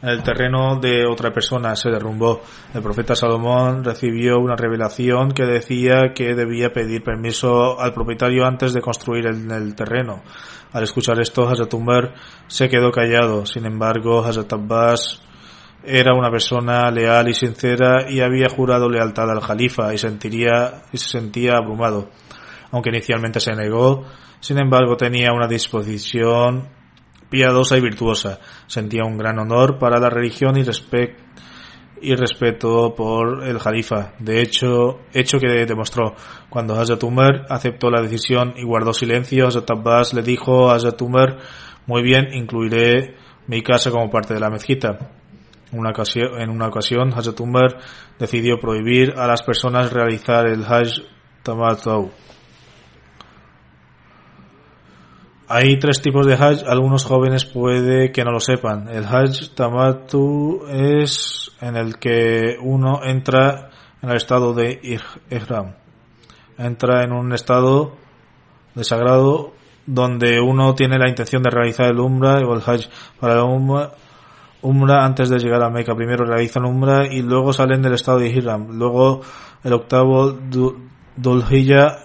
en el terreno de otra persona se derrumbó. El profeta Salomón recibió una revelación que decía que debía pedir permiso al propietario antes de construir en el terreno. Al escuchar esto, Hazrat Umar se quedó callado. Sin embargo, Hazrat Abbas era una persona leal y sincera y había jurado lealtad al Jalifa y se sentía abrumado. Aunque inicialmente se negó, sin embargo tenía una disposición piadosa y virtuosa. Sentía un gran honor para la religión y respeto por el Jalifa. De hecho que demostró. Cuando Hazrat Umar aceptó la decisión y guardó silencio, Hazrat Abbas le dijo a Hazrat Umar: muy bien, incluiré mi casa como parte de la mezquita. En una ocasión, Hazrat Umar decidió prohibir a las personas realizar el Hajj Tamattu. Hay tres tipos de Hajj. Algunos jóvenes puede que no lo sepan. El Hajj Tamattu es en el que uno entra en el estado de Ihram. Entra en un estado de sagrado donde uno tiene la intención de realizar el Umrah o el Hajj. Para la Umrah, antes de llegar a Meca, primero realizan Umrah y luego salen del estado de Ihram. Luego, el octavo Dhul-Hijjah,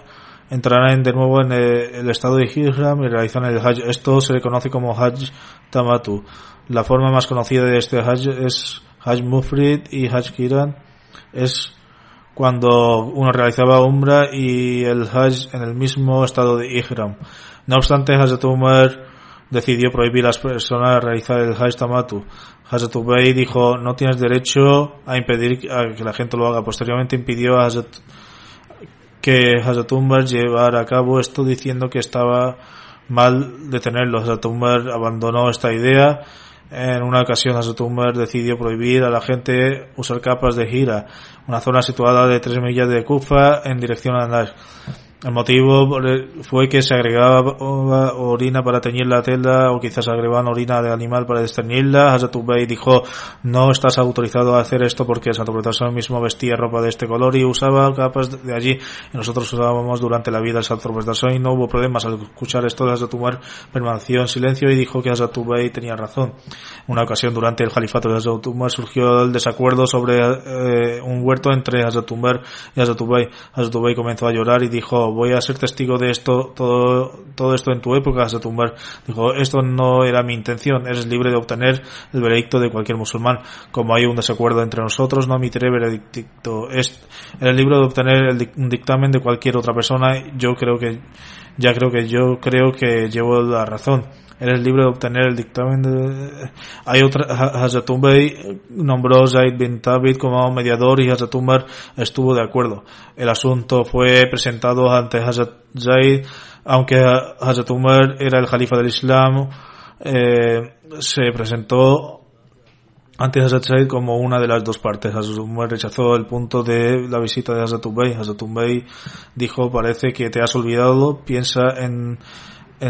entrarán de nuevo en el estado de Ihram y realizan el Hajj. Esto se le conoce como Hajj Tamattu. La forma más conocida de este Hajj es Hajj Mufrid y Hajj Qiran. Es cuando uno realizaba Umrah y el Hajj en el mismo estado de Ihram. No obstante, Hazrat Umar decidió prohibir a las personas realizar el Hajj Tamattu. Hazrat Ubay dijo: no tienes derecho a impedir a que la gente lo haga. Posteriormente impidió a que Hazrat Umar llevara a cabo esto, diciendo que estaba mal detenerlo. Hazrat Umar abandonó esta idea. En una ocasión, Hazrat Umar decidió prohibir a la gente usar capas de Hira, una zona situada de 3 millas de Kufa en dirección a Najd. El motivo fue que se agregaba orina para teñir la tela, o quizás agregaban orina de animal para desteñirla. Hazrat Ubay dijo: no estás autorizado a hacer esto porque el Santo Profeta mismo vestía ropa de este color y usaba capas de allí, y nosotros usábamos durante la vida el Santo Profeta, y no hubo problemas. Al escuchar esto, Hazrat Umar permaneció en silencio y dijo que Hazrat Ubay tenía razón. En una ocasión durante el califato de Hazrat Umar surgió el desacuerdo sobre un huerto entre Hazrat Umar y Hazrat Ubay. Hazrat Ubay comenzó a llorar y dijo: voy a ser testigo de esto, todo esto en tu época. Hazrat Umar dijo: esto no era mi intención, eres libre de obtener el veredicto de cualquier musulmán. Como hay un desacuerdo entre nosotros, no emitiré veredicto. Eres libre de obtener un dictamen de cualquier otra persona. Yo creo que llevo la razón. Eres libre de obtener el dictamen de... Hazrat Ubay nombró Zaid bin Thabit como mediador y Hazrat Umar estuvo de acuerdo. El asunto fue presentado ante Hazrat Zaid, aunque Hazrat Umar era el califa del Islam, se presentó ante Hazrat Zaid como una de las dos partes. Hazrat Umar rechazó el punto de la visita de Hazrat Ubay. Hazrat Ubay dijo: parece que te has olvidado, piensa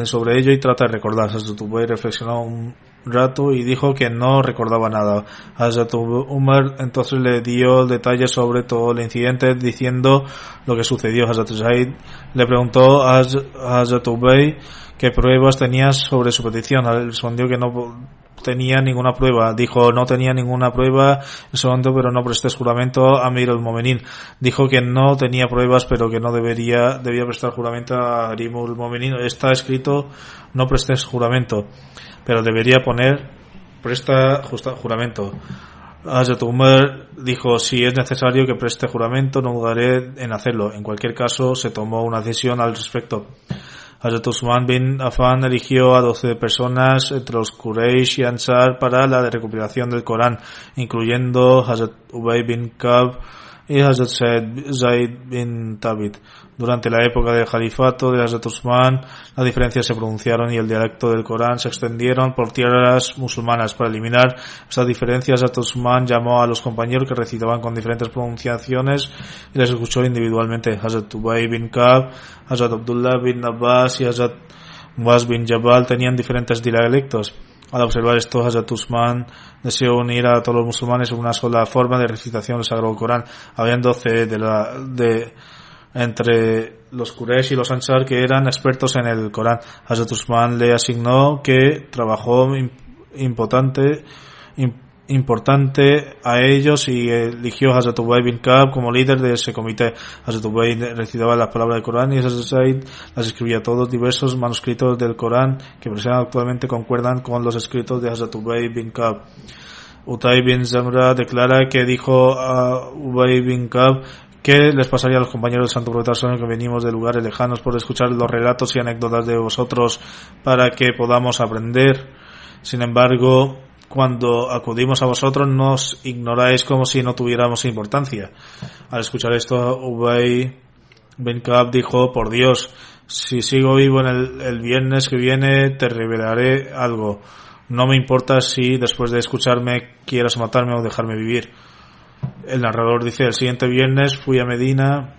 sobre ello y trata de recordar. Hazrat Ubay reflexionó un rato y dijo que no recordaba nada. Hazrat Umar entonces le dio detalles sobre todo el incidente, diciendo lo que sucedió. Hazrat Zaid le preguntó a Hazrat Ubay qué pruebas tenía sobre su petición. Él respondió que no tenía ninguna prueba. Dijo: no tenía ninguna prueba en ese momento, pero no prestes juramento a Amir al-Mu'minin. Dijo que no tenía pruebas, pero que no debía prestar juramento a Amir al-Mu'minin. Está escrito: no prestes juramento, pero debería poner presta juramento. Hazrat Umar dijo: si es necesario que preste juramento, no dudaré en hacerlo. En cualquier caso, se tomó una decisión al respecto. Hazrat Usman bin Affan eligió a 12 personas entre los Quraysh y Ansar para la recopilación del Corán, incluyendo Hazrat Ubay bin Ka'b y Hazrat Zaid bin Thabit. Durante la época del califato de Hazrat Usman, las diferencias se pronunciaron y el dialecto del Corán se extendieron por tierras musulmanas. Para eliminar estas diferencias, Hazrat Usman llamó a los compañeros que recitaban con diferentes pronunciaciones y les escuchó individualmente. Hazrat Ubay bin Ka'b, Hazrat Abdullah bin Abbas y Hazrat Muaz bin Jabal tenían diferentes dialectos. Al observar esto, Hazrat Usman deseó unir a todos los musulmanes en una sola forma de recitación del Sagrado Corán. Habían 12 entre los Quraysh y los Ansar que eran expertos en el Corán. Hazrat Usman le asignó que trabajo importante a ellos y eligió a Hazrat Ubay bin Ka'b como líder de ese comité. Hazrat Ubay recitaba las palabras del Corán y Hazrat Zaid las escribía. Todos diversos manuscritos del Corán que presentan actualmente concuerdan con los escritos de Hazrat Ubay bin Ka'b. Utay bin Zamra declara que dijo a Ubay bin Ka'b: ¿qué les pasaría a los compañeros del Santo Profeta que venimos de lugares lejanos por escuchar los relatos y anécdotas de vosotros para que podamos aprender? Sin embargo, cuando acudimos a vosotros nos ignoráis como si no tuviéramos importancia. Al escuchar esto, Ubay bin Ka'b dijo: por Dios, si sigo vivo en el viernes que viene te revelaré algo. No me importa si después de escucharme quieras matarme o dejarme vivir. El narrador dice: el siguiente viernes fui a Medina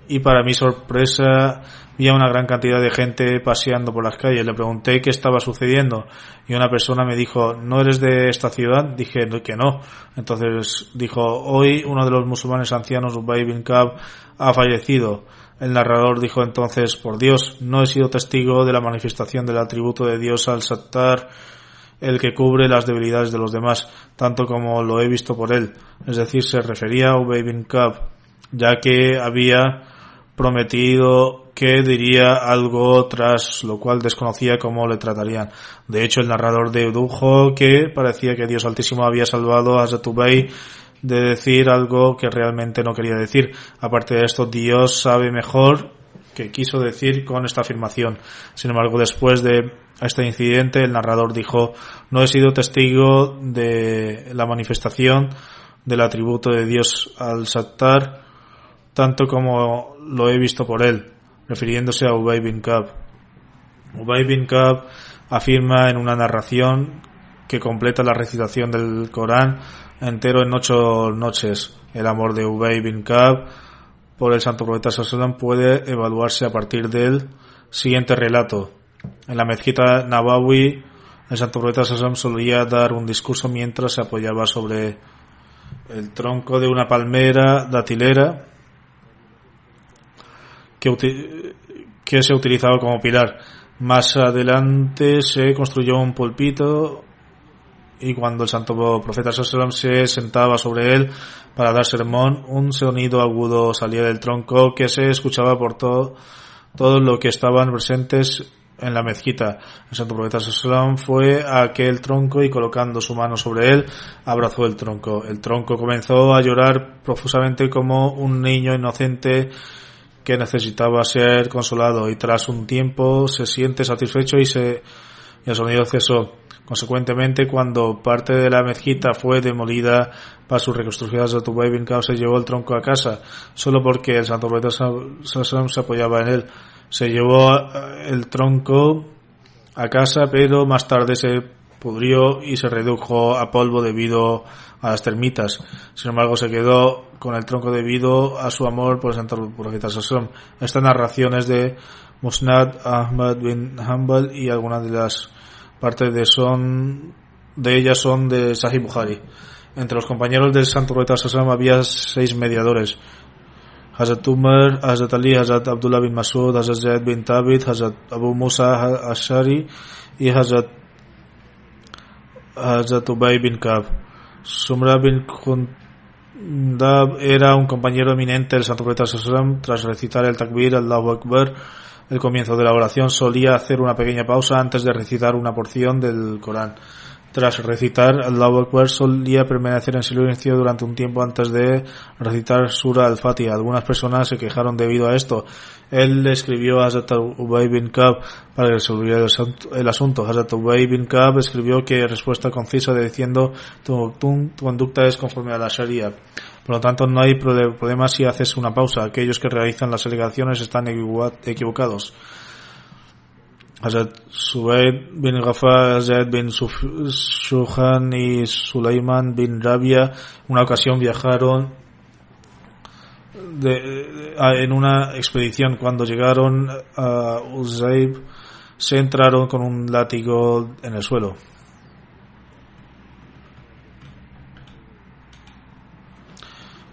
y para mi sorpresa vi a una gran cantidad de gente paseando por las calles. Le pregunté qué estaba sucediendo y una persona me dijo: ¿no eres de esta ciudad? Dije que no. Entonces dijo: hoy uno de los musulmanes ancianos, Ubay bin Ka'b, ha fallecido. El narrador dijo entonces: por Dios, no he sido testigo de la manifestación del atributo de Dios al-Sattar, el que cubre las debilidades de los demás, tanto como lo he visto por él. Es decir, se refería a Ubay bin Ka'b, ya que había prometido que diría algo tras lo cual desconocía cómo le tratarían. De hecho, el narrador dedujo que parecía que Dios Altísimo había salvado a Hazrat Ubay de decir algo que realmente no quería decir. Aparte de esto, Dios sabe mejor qué quiso decir con esta afirmación. Sin embargo, después de este incidente, el narrador dijo: no he sido testigo de la manifestación del atributo de Dios al-Sattar, tanto como lo he visto por él, refiriéndose a Ubay bin Ka'b. Ubay bin Ka'b afirma en una narración que completa la recitación del Corán entero en 8 noches. El amor de Ubay bin Ka'b por el santo profeta Sallallahu puede evaluarse a partir del siguiente relato. En la mezquita Nabawi, el santo profeta Sallallahu solía dar un discurso mientras se apoyaba sobre el tronco de una palmera datilera que se utilizaba como pilar. Más adelante se construyó un púlpito y cuando el santo profeta Sallallahu se sentaba sobre él para dar sermón, un sonido agudo salía del tronco que se escuchaba por todos los que estaban presentes en la mezquita. El santo profeta Sallallahu fue a aquel tronco y colocando su mano sobre él, abrazó el tronco. El tronco comenzó a llorar profusamente como un niño inocente que necesitaba ser consolado, y tras un tiempo se siente satisfecho y el sonido cesó. Consecuentemente, cuando parte de la mezquita fue demolida para su reconstrucción, Hazrat Ubay bin Ka'b se llevó el tronco a casa solo porque el santo profeta Sallallahu se apoyaba en él. Se llevó el tronco a casa, pero más tarde se pudrió y se redujo a polvo debido a las termitas. Sin embargo, se quedó con el tronco debido a su amor por el santo profeta Sallallahu. Esta narración es de Musnad Ahmad bin Hanbal y algunas de las partes de ellas son de Sahih Bukhari. Entre los compañeros del santo profeta Sallallahu había 6 mediadores: Hazrat Umar, Hazrat Ali, Hazrat Abdullah bin Masud, Hazrat Zaid bin Thabit, Hazrat Abu Musa Ashari y Hazrat Ubay bin Ka'b. Sumra bin Jundab era un compañero eminente del santo profeta Sallallahu. Tras recitar el takbir, Allahu Akbar, el comienzo de la oración, solía hacer una pequeña pausa antes de recitar una porción del Corán. Tras recitar Allahu Akbar, solía permanecer en silencio durante un tiempo antes de recitar Sura al-Fatiha. Algunas personas se quejaron debido a esto. Él le escribió a Hazrat Ubay bin Ka'b para resolver el asunto. Hazrat Ubay bin Ka'b escribió que respuesta concisa diciendo: tu conducta es conforme a la Sharia. Por lo tanto, no hay problema si haces una pausa. Aquellos que realizan las alegaciones están equivocados. Hazrat Subayd bin Ghafar, Zaid bin Shuhan y Sulaiman bin Rabia una ocasión viajaron en una expedición. Cuando llegaron a Uzayb, se entraron con un látigo en el suelo.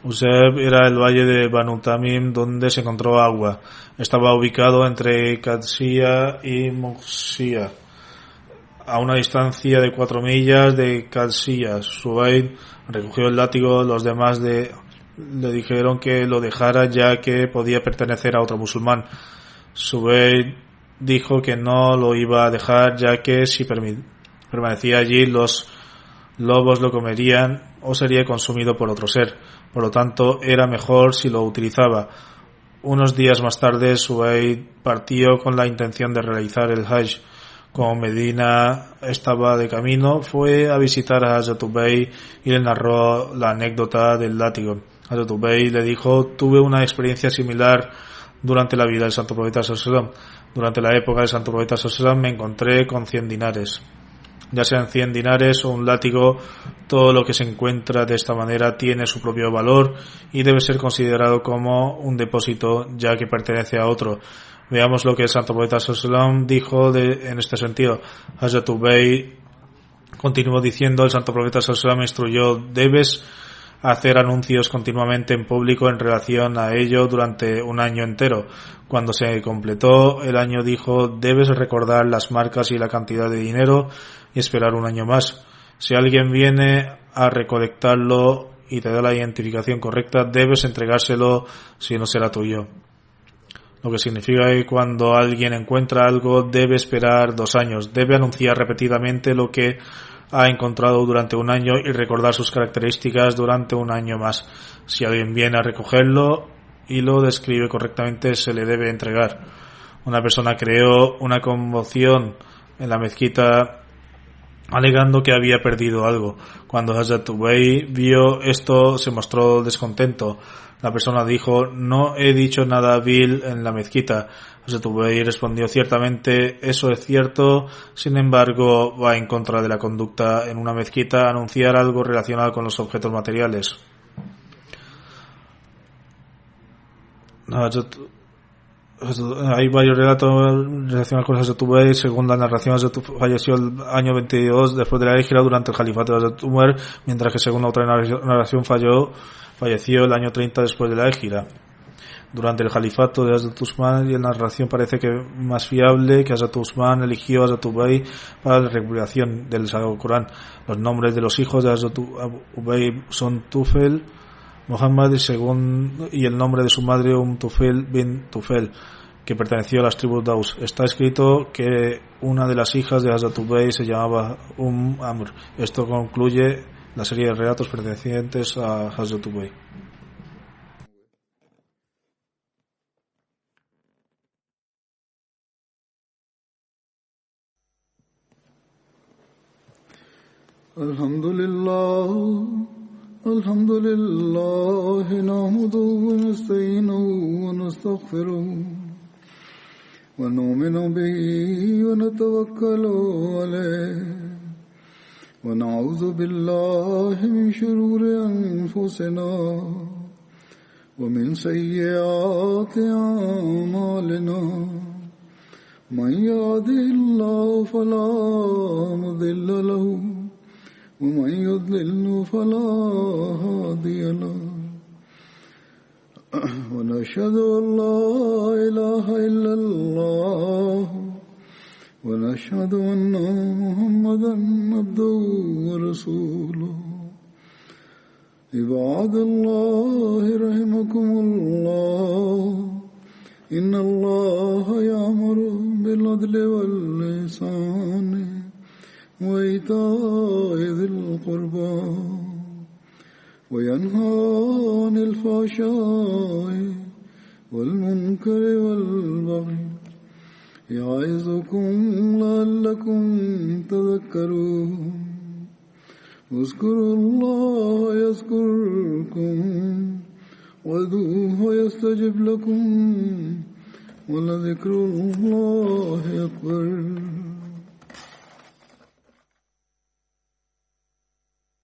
Uzayb era el valle de Banu Tamim donde se encontró agua. Estaba ubicado entre Qadsiya y Muxia, a una distancia de 4 millas de Qadsiya. Subayd recogió el látigo. Los demás le dijeron que lo dejara ya que podía pertenecer a otro musulmán. Subayd dijo que no lo iba a dejar ya que si permanecía allí los lobos lo comerían o sería consumido por otro ser. Por lo tanto, era mejor si lo utilizaba. Unos días más tarde, Subayd partió con la intención de realizar el Hajj. Como Medina estaba de camino, fue a visitar a Hazrat Ubay y le narró la anécdota del látigo. Hazrat Ubay le dijo: tuve una experiencia similar durante la vida del santo profeta Sallallahu. Durante la época del santo profeta Sallallahu me encontré con 100 dinares. Ya sean 100 dinares o un látigo, todo lo que se encuentra de esta manera tiene su propio valor y debe ser considerado como un depósito ya que pertenece a otro. Veamos lo que el santo profeta Sallallahu dijo en este sentido. Hazrat Ubay continuó diciendo: el santo profeta Sallallahu me instruyó: debes hacer anuncios continuamente en público en relación a ello durante un año entero. Cuando se completó el año dijo: debes recordar las marcas y la cantidad de dinero y esperar un año más. Si alguien viene a recolectarlo y te da la identificación correcta, debes entregárselo, si no será tuyo. Lo que significa que cuando alguien encuentra algo debe esperar 2 años. Debe anunciar repetidamente lo que ha encontrado durante un año y recordar sus características durante un año más. Si alguien viene a recogerlo y lo describe correctamente, se le debe entregar. Una persona creó una conmoción en la mezquita alegando que había perdido algo. Cuando Hazrat Ubay vio esto, se mostró descontento. La persona dijo: no he dicho nada vil en la mezquita. Hazrat Ubay respondió: ciertamente eso es cierto, sin embargo va en contra de la conducta en una mezquita anunciar algo relacionado con los objetos materiales. Hay varios relatos relacionados con Hazrat Ubay. Según la narración, Hazrat falleció el año 22 después de la hijra durante el califato de Hazrat Umar, mientras que según otra narración falleció el año 30 después de la hijra durante el califato de Hazrat Usman, y la narración parece que más fiable que Hazrat Usman eligió a Hazrat Ubay para la recopilación del Sagrado Corán. Los nombres de los hijos de Hazrat Ubay son Tufel, Muhammad y el nombre de su madre Tufel bin Tufel, que perteneció a las tribus Daus. Está escrito que una de las hijas de Hazrat Ubay se llamaba Amr. Esto concluye la serie de relatos pertenecientes a Hazrat Ubay. الحمد لله نحمده ونستعينه ونستغفره ونؤمن به ونتوكل عليه ونعوذ بالله من شرور أنفسنا ومن سيئات أعمالنا من يهده الله فلا مضل له ومن يضلل فلا هادي له ونشهد أن لا إله إلا الله ونشهد أن محمدا عبده ورسوله عباد الله رحمكم الله إن الله يأمر بالعدل والإحسان وإيتاء ذي القربى وينهى عن الفحشاء والمنكر والبغي يعظكم لعلكم تذكرون اذكروا الله يذكركم وادعوه يستجب لكم ولذكر الله أكبر.